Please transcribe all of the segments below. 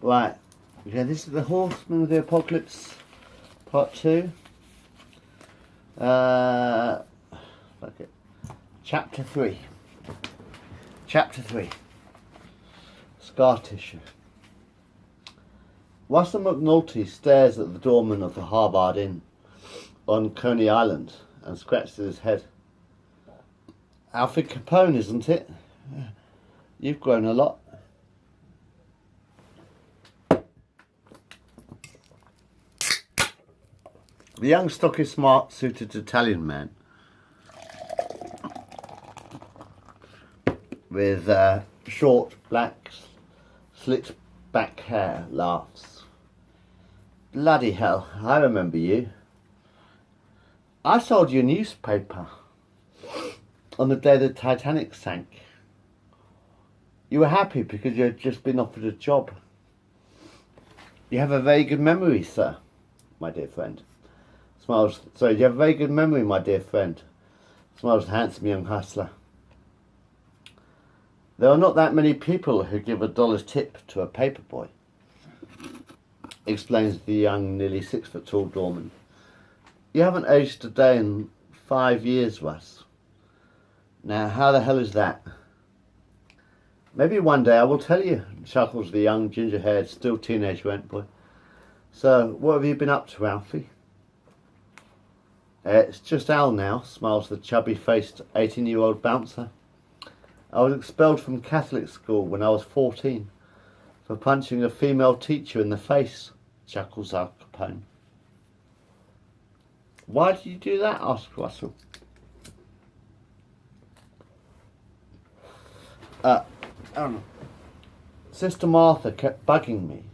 Right. Okay, this is the Horsemen of the Apocalypse, part 2. Fuck it. Chapter 3. Chapter 3. Scar tissue. Russell McNulty stares at the doorman of the Harvard Inn on Coney Island and scratches his head. Alfie Capone, isn't it? You've grown a lot. The young, stocky, smart-suited Italian man with short, black, slicked back hair laughs. Bloody hell, I remember you. I sold you a newspaper on the day the Titanic sank. You were happy because you had just been offered a job. You have a very good memory, sir, my dear friend. Smiles. Sorry, you have a very good memory, my dear friend. Smiles the handsome young hustler. There are not that many people who give $1 tip to a paper boy, explains the young, nearly 6 foot tall doorman. You haven't aged a day in 5 years, Russ. Now, how the hell is that? Maybe one day I will tell you, chuckles the young, ginger-haired, still teenage rent boy. So, what have you been up to, Alfie? It's just Al now, smiles the chubby-faced 18-year-old bouncer. I was expelled from Catholic school when I was 14 for punching a female teacher in the face, chuckles Al Capone. Why did you do that? Asked Russell. Sister Martha kept bugging me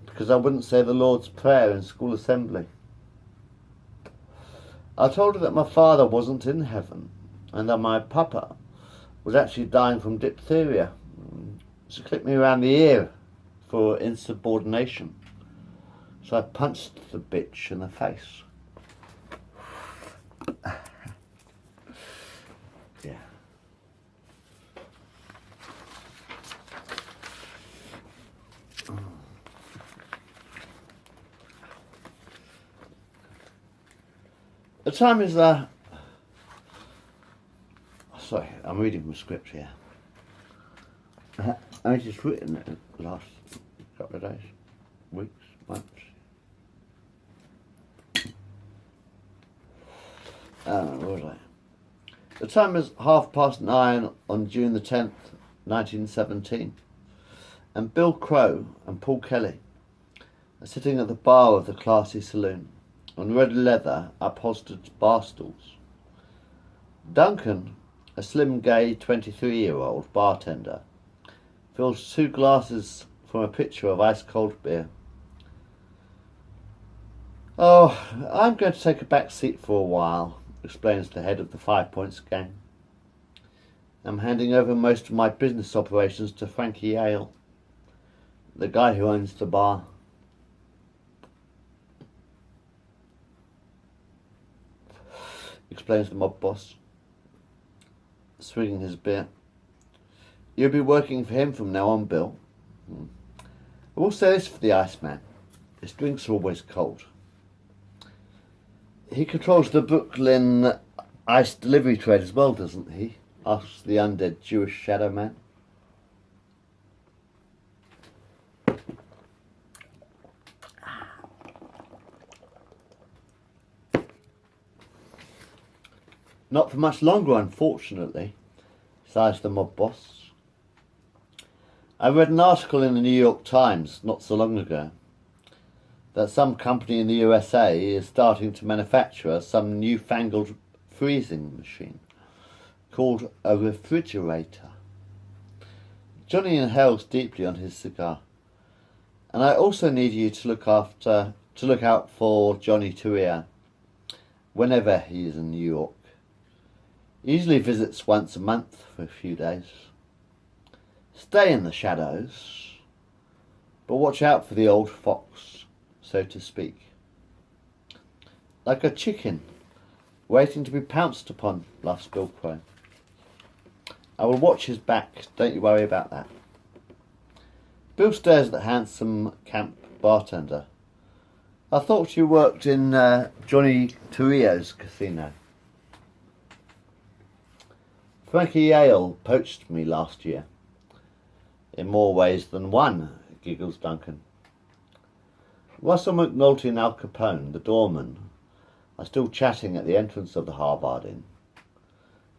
because I wouldn't say the Lord's Prayer in school assembly. I told her that my father wasn't in heaven and that my papa was actually dying from diphtheria. She clipped me around the ear for insubordination. So I punched the bitch in the face. Yeah. The time is sorry, I'm reading from a script here. I just written it the last couple of days, weeks, months. Where was I? The time is 9:30 on June the 10th, 1917, and Bill Crow and Paul Kelly are sitting at the bar of the classy saloon on red leather upholstered bar stools. Duncan, a slim, gay 23-year-old bartender, fills 2 glasses from a pitcher of ice-cold beer. Oh, I'm going to take a back seat for a while, explains the head of the 5 Points gang. I'm handing over most of my business operations to Frankie Yale, the guy who owns the bar. Explains the mob boss, swinging his beer. You'll be working for him from now on, Bill. I will say this for the Iceman. His drinks are always cold. He controls the Brooklyn ice delivery trade as well, doesn't he? Asks the undead Jewish shadow man. Not for much longer, unfortunately, sighs the mob boss. I read an article in the New York Times not so long ago that some company in the USA is starting to manufacture some newfangled freezing machine called a refrigerator. Johnny inhales deeply on his cigar. And I also need you to look out for Johnny Turrier whenever he is in New York. He usually visits once a month for a few days. Stay in the shadows, but watch out for the old fox, so to speak. Like a chicken waiting to be pounced upon, laughs Bill Crow. I will watch his back, don't you worry about that. Bill stares at the handsome camp bartender. I thought you worked in Johnny Torrio's casino. Frankie Yale poached me last year. In more ways than one, giggles Duncan. Russell McNulty and Al Capone, the doorman, are still chatting at the entrance of the Harvard Inn.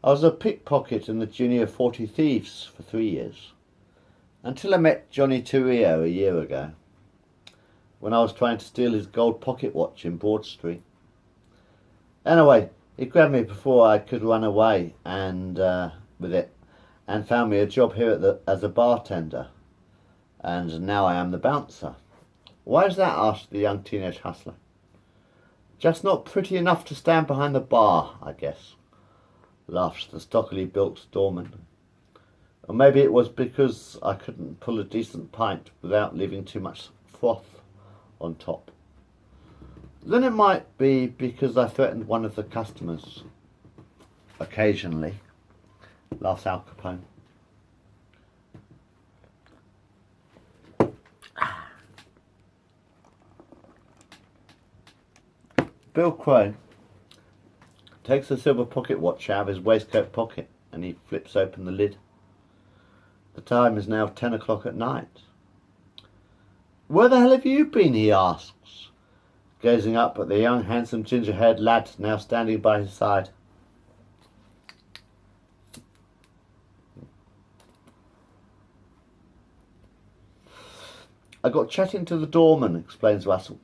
I was a pickpocket in the Junior 40 Thieves for 3 years, until I met Johnny Torrio a year ago, when I was trying to steal his gold pocket watch in Broad Street. Anyway, he grabbed me before I could run away with it, and found me a job here as a bartender, and now I am the bouncer. Why is that? Asked the young teenage hustler. Just not pretty enough to stand behind the bar, I guess, laughs the stockily built doorman. Or maybe it was because I couldn't pull a decent pint without leaving too much froth on top. Then it might be because I threatened one of the customers. Occasionally, laughs Al Capone. Bill Crone takes a silver pocket watch out of his waistcoat pocket and he flips open the lid. The time is now 10 o'clock at night. Where the hell have you been? He asks, gazing up at the young handsome ginger-haired lad now standing by his side. I got chatting to the doorman, explains Russell.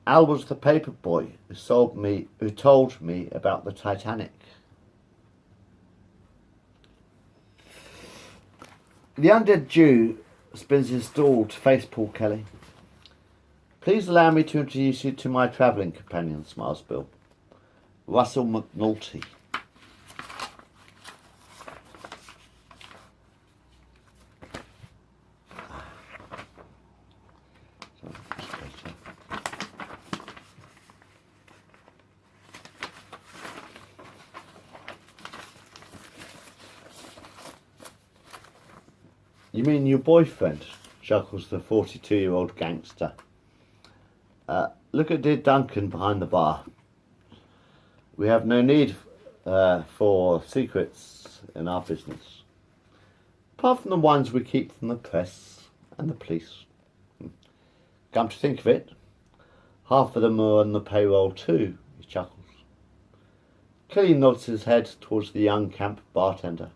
Al was the paper boy who told me about the Titanic. The undead Jew spins his stool to face Paul Kelly. Please allow me to introduce you to my travelling companion, smiles Bill. Russell McNulty. You mean your boyfriend? Chuckles the 42-year-old gangster. Look at dear Duncan behind the bar. We have no need for secrets in our business, apart from the ones we keep from the press and the police. Come to think of it, half of them are on the payroll too, he chuckles. Kelly nods his head towards the young camp bartender.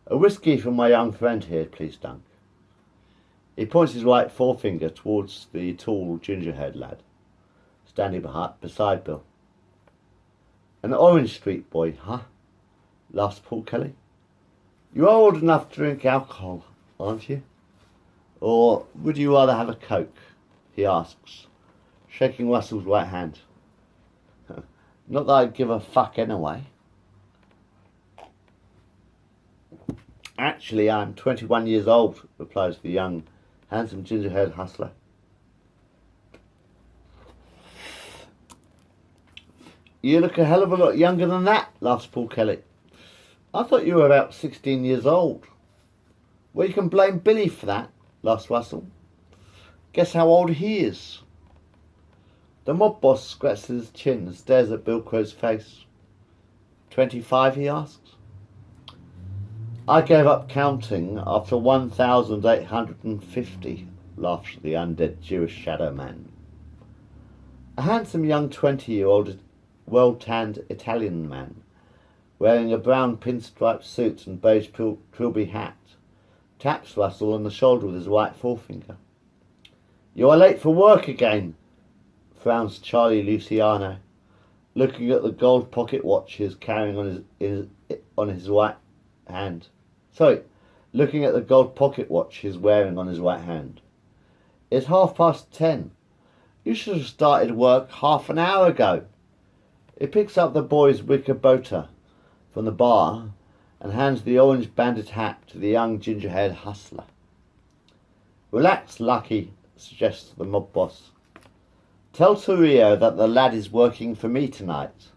A whiskey from my young friend here, please, Dunk. He points his right forefinger towards the tall, ginger-haired lad, standing beside Bill. An Orange Street boy, huh? Laughs Paul Kelly. You are old enough to drink alcohol, aren't you? Or would you rather have a Coke? He asks, shaking Russell's right hand. Not that I'd give a fuck anyway. Actually, I'm 21 years old, replies the young, handsome ginger-haired hustler. You look a hell of a lot younger than that, laughs Paul Kelly. I thought you were about 16 years old. Well, you can blame Billy for that, laughs Russell. Guess how old he is. The mob boss scratches his chin and stares at Bill Crow's face. 25, he asks. I gave up counting after 1,850, laughs the undead Jewish shadow man. A handsome young 20-year-old, well-tanned Italian man, wearing a brown pinstripe suit and beige trilby hat, taps Russell on the shoulder with his right forefinger. You are late for work again, frowns Charlie Luciano, looking at the gold pocket watch he is carrying on his right hand. Looking at the gold pocket watch he's wearing on his right hand. It's 10:30. You should have started work half an hour ago. He picks up the boy's wicker boater from the bar and hands the orange banded hat to the young ginger-haired hustler. Relax, Lucky, suggests the mob boss. Tell Torrio that the lad is working for me tonight.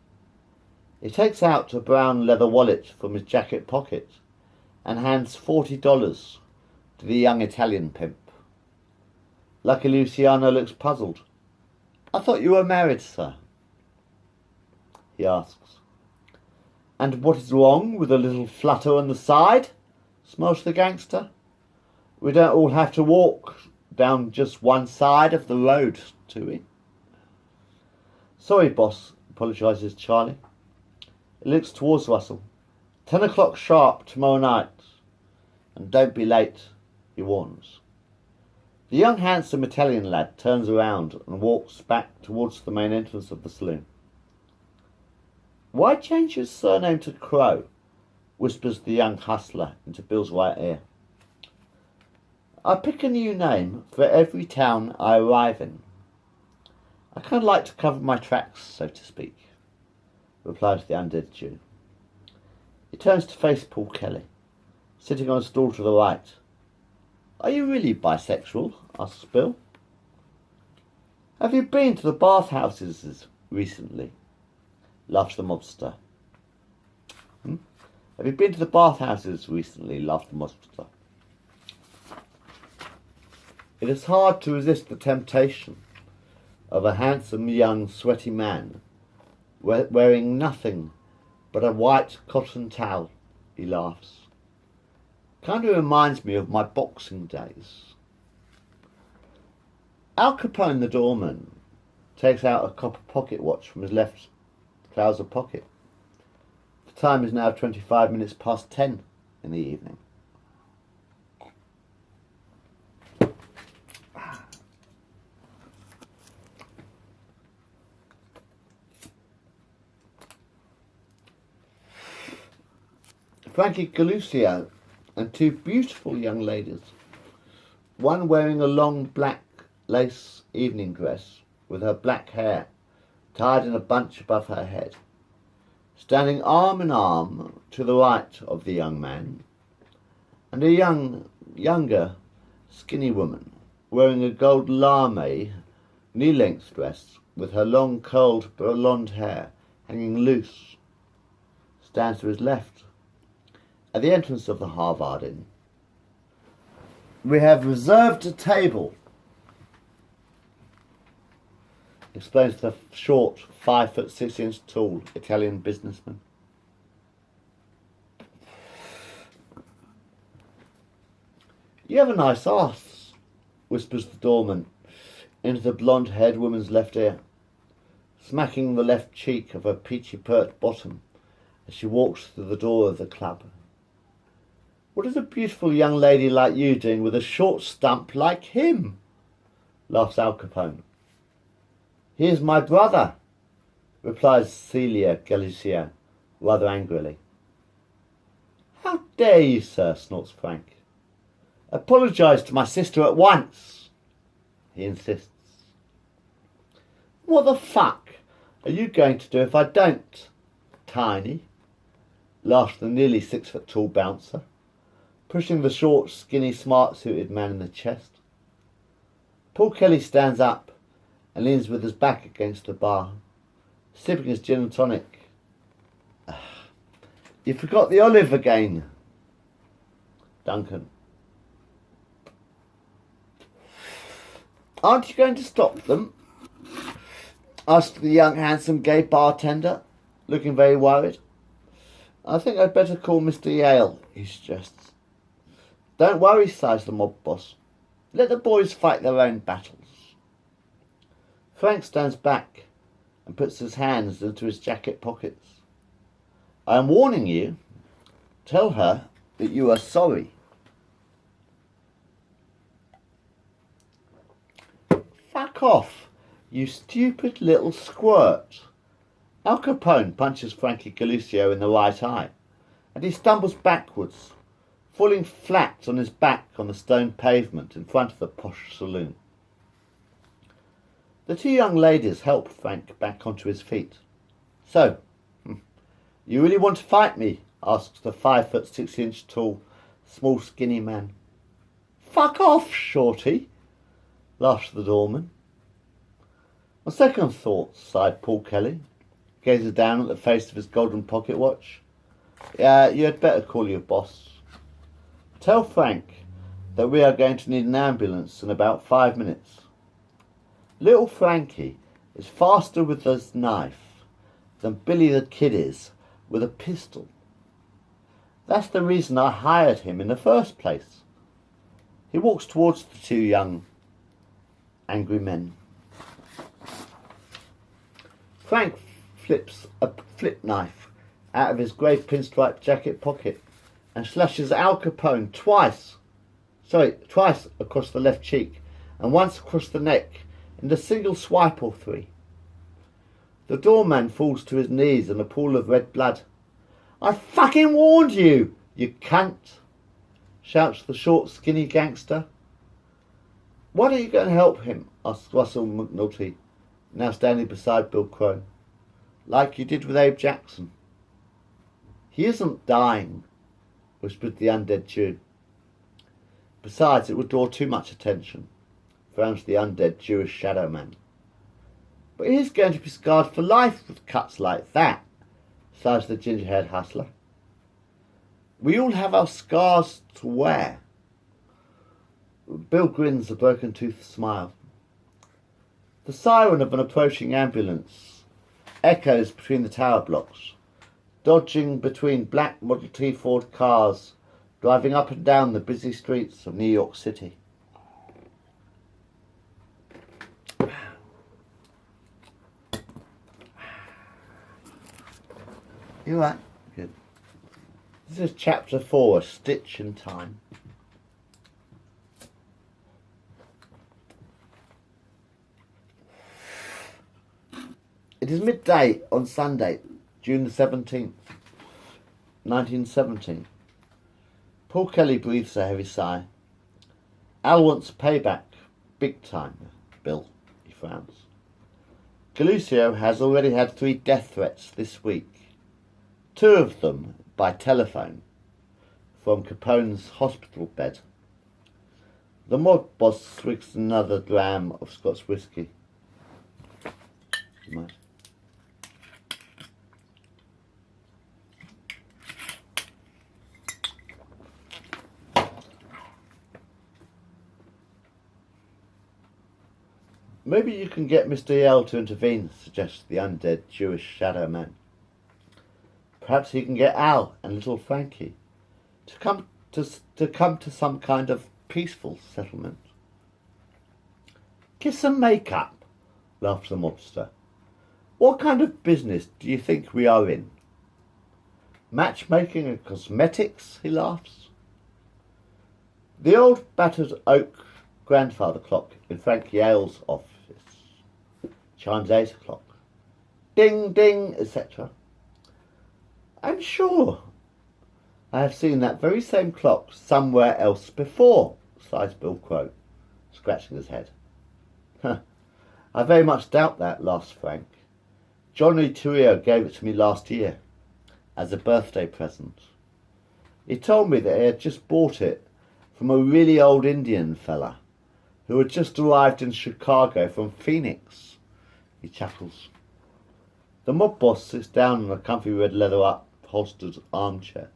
He takes out a brown leather wallet from his jacket pocket and hands $40 to to the young Italian pimp. Lucky Luciano looks puzzled. "I thought you were married, sir," he asks. "And what is wrong with a little flutter on the side?" smiles the gangster. "We don't all have to walk down just one side of the road, do we?" "Sorry, boss," apologises Charlie. He looks towards Russell. 10 o'clock sharp tomorrow night. And don't be late, he warns. The young handsome Italian lad turns around and walks back towards the main entrance of the saloon. "Why change your surname to Crow?" whispers the young hustler into Bill's right ear. "I pick a new name for every town I arrive in. I kind of like to cover my tracks, so to speak," replies the undead Jew. He turns to face Paul Kelly, sitting on a stool to the right. "Are you really bisexual?" asks Bill. "Have you been to the bathhouses recently?" laughs the mobster. "Have you been to the bathhouses recently?" laughed the mobster. It is hard to resist the temptation of a handsome, young, sweaty man wearing nothing but a white cotton towel, he laughs. "Kind of reminds me of my boxing days." Al Capone, the doorman, takes out a copper pocket watch from his left trouser pocket. The time is now 25 minutes past 10 in the evening. Frankie Galucio and two beautiful young ladies, one wearing a long black lace evening dress with her black hair tied in a bunch above her head, standing arm in arm to the right of the young man, and a younger, skinny woman wearing a gold lame knee-length dress with her long curled blonde hair hanging loose, stands to his left. At the entrance of the Harvard Inn, "We have reserved a table," explains the short, 5'6" tall Italian businessman. "You have a nice arse," whispers the doorman into the blonde-haired woman's left ear, smacking the left cheek of her peachy-pert bottom as she walks through the door of the club. "What is a beautiful young lady like you doing with a short stump like him?" laughs Al Capone. "He is my brother," replies Celia Galicia rather angrily. "How dare you, sir," snorts Frank. "Apologise to my sister at once," he insists. "What the fuck are you going to do if I don't, Tiny?" laughs the nearly 6 foot tall bouncer, pushing the short, skinny, smart-suited man in the chest. Paul Kelly stands up and leans with his back against the bar, sipping his gin and tonic. "You forgot the olive again, Duncan." "Aren't you going to stop them?" asked the young, handsome, gay bartender, looking very worried. "I think I'd better call Mr. Yale," he suggests. "Don't worry," sighs the mob boss. "Let the boys fight their own battles." Frank stands back and puts his hands into his jacket pockets. "I am warning you. Tell her that you are sorry." "Fuck off, you stupid little squirt." Al Capone punches Frankie Galucio in the right eye, and he stumbles backwards, falling flat on his back on the stone pavement in front of the posh saloon. The two young ladies help Frank back onto his feet. "So, you really want to fight me?" asks the 5'6" tall, small, skinny man. "Fuck off, shorty," laughs the doorman. "On second thoughts," sighed Paul Kelly, gazes down at the face of his golden pocket watch, "you had better call your boss. Tell Frank that we are going to need an ambulance in about 5 minutes. Little Frankie is faster with his knife than Billy the Kid is with a pistol. That's the reason I hired him in the first place. He walks towards the two young, angry men. Frank flips a flip knife out of his grey pinstripe jacket pocket and slashes Al Capone twice across the left cheek and once across the neck in a single swipe or three. The doorman falls to his knees in a pool of red blood. "I fucking warned you, you cunt," shouts the short, skinny gangster. "Why don't you go and help him?" asks Russell McNulty, now standing beside Bill Crone. "Like you did with Abe Jackson." "He isn't dying," whispered the undead Jew. "Besides, it would draw too much attention," frowns the undead Jewish shadow man. "But he's going to be scarred for life with cuts like that," sighs the ginger-haired hustler. "We all have our scars to wear." Bill grins a broken-toothed smile. The siren of an approaching ambulance echoes between the tower blocks, dodging between black Model T Ford cars driving up and down the busy streets of New York City. You right? Good. This is chapter 4, A Stitch in Time. It is midday on Sunday, June the 17th, 1917. Paul Kelly breathes a heavy sigh. "Al wants payback, big time, Bill," he frowns. "Galucio has already had 3 death threats this week, 2 of them by telephone from Capone's hospital bed." The mob boss swigs another dram of Scotch whiskey. "Maybe you can get Mr. Yell to intervene," suggests the undead Jewish shadow man. "Perhaps he can get Al and little Frankie to come to some kind of peaceful settlement." "Kiss and make up," laughs the mobster. "What kind of business do you think we are in? Matchmaking and cosmetics?" he laughs. The old battered oak grandfather clock in Frankie Yale's office chimes 8 o'clock. Ding, ding, etc. "I'm sure I have seen that very same clock somewhere else before," sighs Bill Crow, scratching his head. "I very much doubt that," laughs Frank. "Johnny Turio gave it to me last year as a birthday present. He told me that he had just bought it from a really old Indian fella who had just arrived in Chicago from Phoenix." He chuckles. The mob boss sits down on a comfy red leather upholstered armchair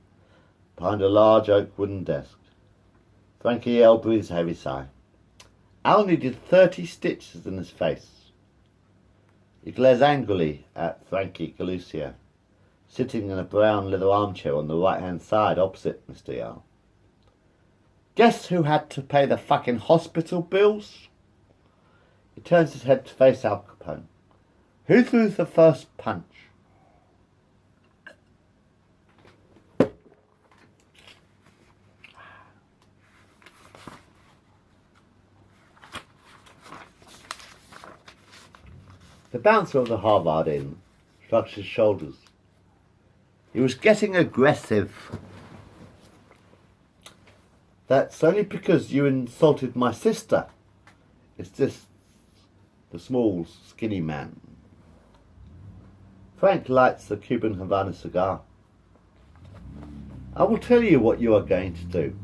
behind a large oak wooden desk. Frankie L. breathes a heavy sigh. Al needed 30 stitches in his face. He glares angrily at Frankie Galucio, sitting in a brown leather armchair on the right-hand side opposite Mr. Yale. "Guess who had to pay the fucking hospital bills?" He turns his head to face Al Capone. "Who threw the first punch?" The bouncer of the Harvard Inn shrugs his shoulders. He was getting aggressive. "That's only because you insulted my sister," insists the small, skinny man. Frank lights a Cuban Havana cigar. "I will tell you what you are going to do."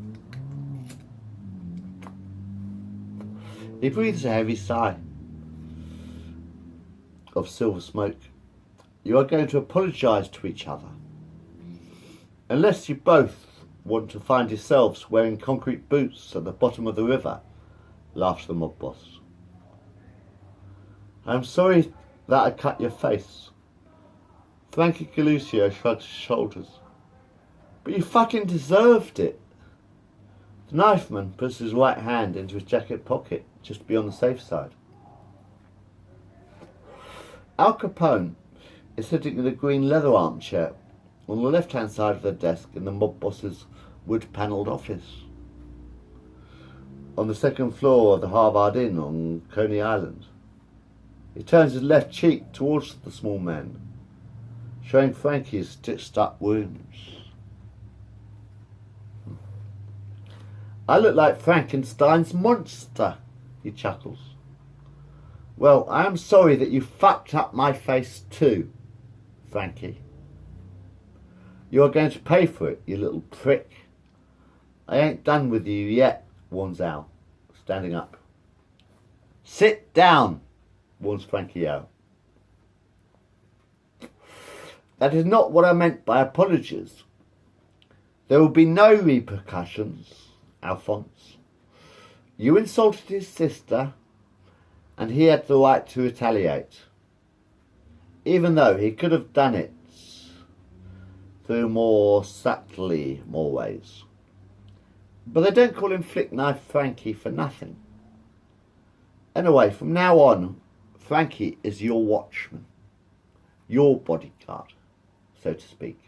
He breathes a heavy sigh of silver smoke. "You are going to apologise to each other. Unless you both want to find yourselves wearing concrete boots at the bottom of the river, laughed the mob boss. I'm sorry that I cut your face. Frankie Galusio shrugged his shoulders. But you fucking deserved it. The knifeman puts his right hand into his jacket pocket, just to be on the safe side. Al Capone is sitting in a green leather armchair on the left-hand side of the desk in the mob boss's wood-panelled office on the second floor of the Harvard Inn on Coney Island. He turns his left cheek towards the small man, showing Frankie his stitched-up wounds. I look like Frankenstein's monster, he chuckles. Well, I am sorry that you fucked up my face too, Frankie. You are going to pay for it, you little prick. I ain't done with you yet, warns Al, standing up. Sit down, warns Frankie out. That is not what I meant by apologies. There will be no repercussions, Alphonse. You insulted his sister, and he had the right to retaliate, even though he could have done it through more ways. But they don't call him Flick Knife Frankie for nothing. Anyway, from now on, Frankie is your watchman, your bodyguard, so to speak.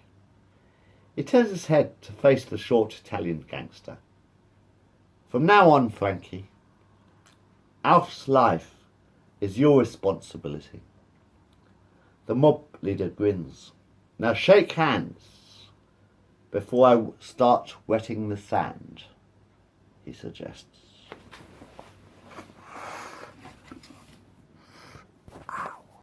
He turns his head to face the short Italian gangster. From now on, Frankie, Alf's life is your responsibility. The mob leader grins. Now shake hands before I start wetting the sand, he suggests.